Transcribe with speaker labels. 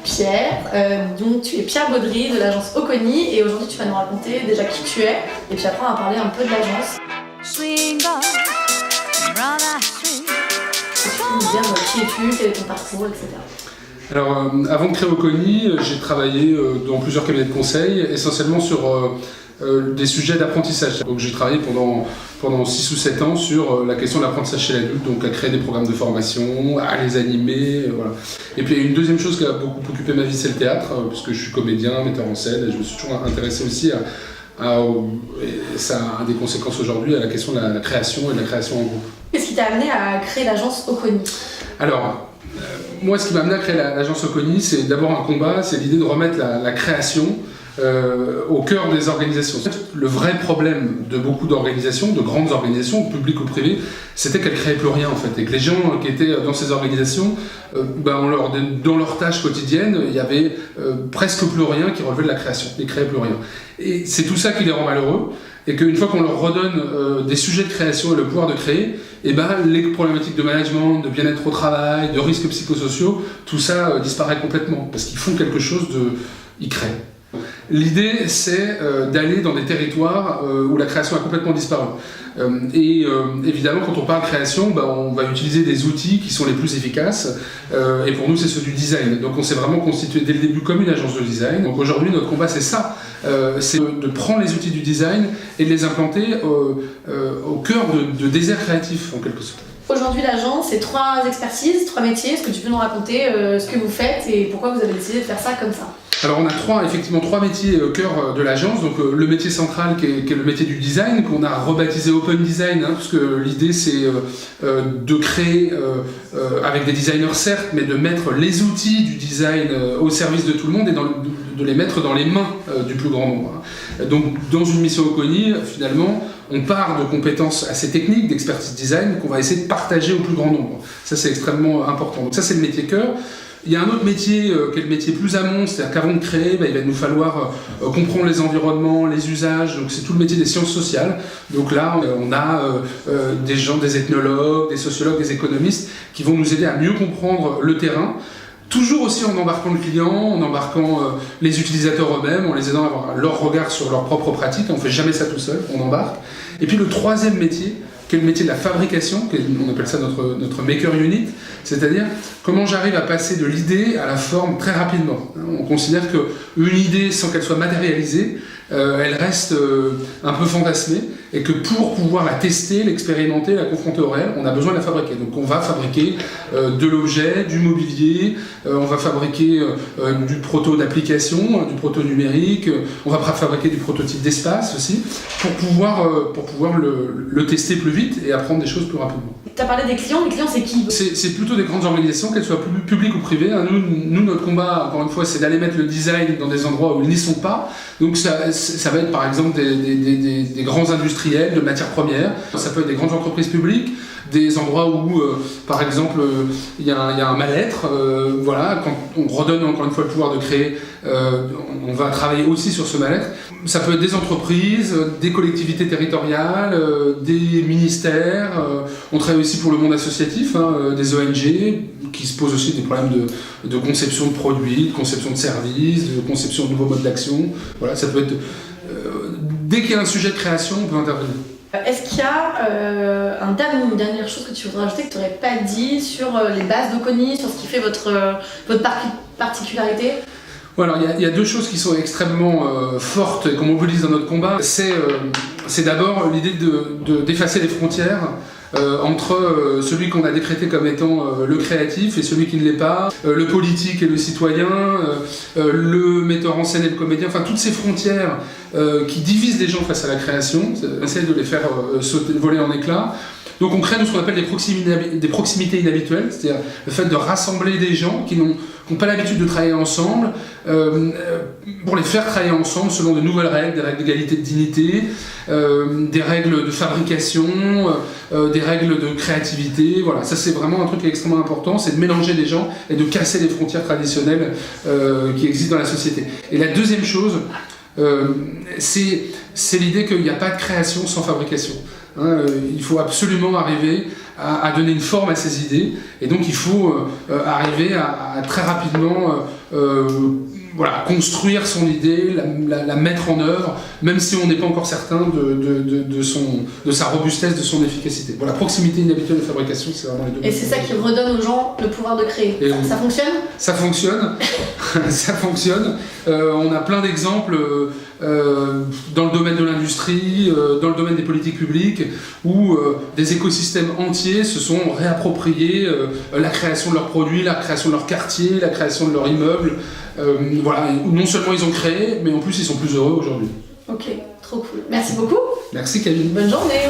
Speaker 1: Pierre, donc tu es Pierre Baudry de l'agence Oconi et aujourd'hui tu vas nous raconter déjà qui tu es et puis après on va parler un peu de l'agence. Tu peux nous dire qui es-tu, quel est ton parcours, etc.
Speaker 2: Alors, avant de créer Oconi, j'ai travaillé dans plusieurs cabinets de conseil, essentiellement sur des sujets d'apprentissage. Donc j'ai travaillé pendant 6 ou 7 ans sur la question de l'apprentissage chez l'adulte, donc à créer des programmes de formation, à les animer, voilà. Et puis il y a une deuxième chose qui a beaucoup occupé ma vie, c'est le théâtre, puisque je suis comédien, metteur en scène, et je me suis toujours intéressé aussi et ça a des conséquences aujourd'hui à la question de la création et de la création en groupe.
Speaker 1: Qu'est-ce qui t'a amené à créer l'agence Oconi ?
Speaker 2: Alors, moi ce qui m'a amené à créer l'agence Oconi, c'est d'abord un combat, c'est l'idée de remettre la création au cœur des organisations. Le vrai problème de beaucoup d'organisations, de grandes organisations, publiques ou privées, c'était qu'elles ne créaient plus rien en fait, et que les gens qui étaient dans ces organisations, dans leurs tâches quotidiennes, il y avait presque plus rien qui relevait de la création, ils ne créaient plus rien. Et c'est tout ça qui les rend malheureux, et qu'une fois qu'on leur redonne des sujets de création et le pouvoir de créer, les problématiques de management, de bien-être au travail, de risques psychosociaux, tout ça disparaît complètement, parce qu'ils font quelque chose ils créent. L'idée, c'est d'aller dans des territoires où la création a complètement disparu. Évidemment, quand on parle création, on va utiliser des outils qui sont les plus efficaces. Et pour nous, c'est ceux du design. Donc on s'est vraiment constitué dès le début comme une agence de design. Donc aujourd'hui, notre combat, c'est ça. C'est de prendre les outils du design et de les implanter au cœur de déserts créatifs, en quelque sorte.
Speaker 1: Aujourd'hui, l'agence, c'est 3 expertises, 3 métiers. Est-ce que tu peux nous raconter ce que vous faites et pourquoi vous avez décidé de faire ça comme ça ?
Speaker 2: Alors on a effectivement trois métiers au cœur de l'agence. Donc le métier central qui est le métier du design, qu'on a rebaptisé Open Design, parce que l'idée c'est de créer avec des designers certes, mais de mettre les outils du design au service de tout le monde et de les mettre dans les mains du plus grand nombre. Donc dans une mission Oconi, finalement, on part de compétences assez techniques, d'expertise design, qu'on va essayer de partager au plus grand nombre. Ça c'est extrêmement important. Donc ça c'est le métier cœur. Il y a un autre métier qui est le métier plus amont, c'est-à-dire qu'avant de créer, il va nous falloir comprendre les environnements, les usages, donc c'est tout le métier des sciences sociales. Donc là, on a des gens, des ethnologues, des sociologues, des économistes qui vont nous aider à mieux comprendre le terrain, toujours aussi en embarquant le client, en embarquant les utilisateurs eux-mêmes, en les aidant à avoir leur regard sur leurs propres pratiques. On ne fait jamais ça tout seul, on embarque. Et puis le troisième métier, qui est le métier de la fabrication, on appelle ça notre maker unit, c'est-à-dire comment j'arrive à passer de l'idée à la forme très rapidement. On considère qu'une idée, sans qu'elle soit matérialisée, elle reste un peu fantasmée, et que pour pouvoir la tester, l'expérimenter, la confronter au réel, on a besoin de la fabriquer. Donc on va fabriquer de l'objet, du mobilier, on va fabriquer du proto d'application, du proto numérique, on va fabriquer du prototype d'espace aussi, pour pouvoir le tester plus vite et apprendre des choses plus rapidement.
Speaker 1: Tu as parlé des clients, les clients c'est qui ?
Speaker 2: C'est plutôt des grandes organisations, qu'elles soient publiques ou privées. Nous, notre combat, encore une fois, c'est d'aller mettre le design dans des endroits où ils n'y sont pas. Donc ça va être par exemple des grands industriels de matières premières, ça peut être des grandes entreprises publiques, des endroits où, par exemple, il y a un mal-être. Voilà, quand on redonne encore une fois le pouvoir de créer, on va travailler aussi sur ce mal-être. Ça peut être des entreprises, des collectivités territoriales, des ministères. On travaille aussi pour le monde associatif, des ONG qui se posent aussi des problèmes de conception de produits, de conception de services, de conception de nouveaux modes d'action. Voilà, ça peut être dès qu'il y a un sujet de création, on peut intervenir.
Speaker 1: Est-ce qu'il y a une dernière chose que tu voudrais ajouter que tu n'aurais pas dit sur les bases d'Oconi, sur ce qui fait votre particularité ?
Speaker 2: Voilà, il y a 2 choses qui sont extrêmement fortes et qu'on mobilise dans notre combat. C'est d'abord l'idée d'effacer les frontières entre celui qu'on a décrété comme étant le créatif et celui qui ne l'est pas, le politique et le citoyen, le metteur en scène et le comédien, enfin toutes ces frontières qui divisent les gens face à la création, essayer de les faire voler en éclats. Donc on crée ce qu'on appelle des proximités inhabituelles, c'est-à-dire le fait de rassembler des gens qui n'ont pas l'habitude de travailler ensemble, pour les faire travailler ensemble selon de nouvelles règles, des règles d'égalité de dignité, des règles de fabrication, des règles de créativité. Voilà, ça c'est vraiment un truc qui est extrêmement important, c'est de mélanger les gens et de casser les frontières traditionnelles qui existent dans la société. Et la deuxième chose, c'est l'idée qu'il n'y a pas de création sans fabrication. Il faut absolument arriver à donner une forme à ses idées. Et donc il faut arriver à très rapidement construire son idée, la mettre en œuvre, même si on n'est pas encore certain de sa robustesse, de son efficacité. Voilà, proximité inhabituelle de fabrication, c'est vraiment les deux.
Speaker 1: Et c'est ça qui redonne aux gens le pouvoir de créer. Ça fonctionne ? Ça fonctionne.
Speaker 2: Ça fonctionne. On a plein d'exemples dans le domaine de l'industrie, dans le domaine des politiques publiques, où des écosystèmes entiers se sont réappropriés la création de leurs produits, la création de leur quartier, la création de leur immeuble. Non seulement ils ont créé, mais en plus ils sont plus heureux aujourd'hui.
Speaker 1: Ok, trop cool. Merci beaucoup.
Speaker 2: Merci Camille.
Speaker 1: Bonne journée.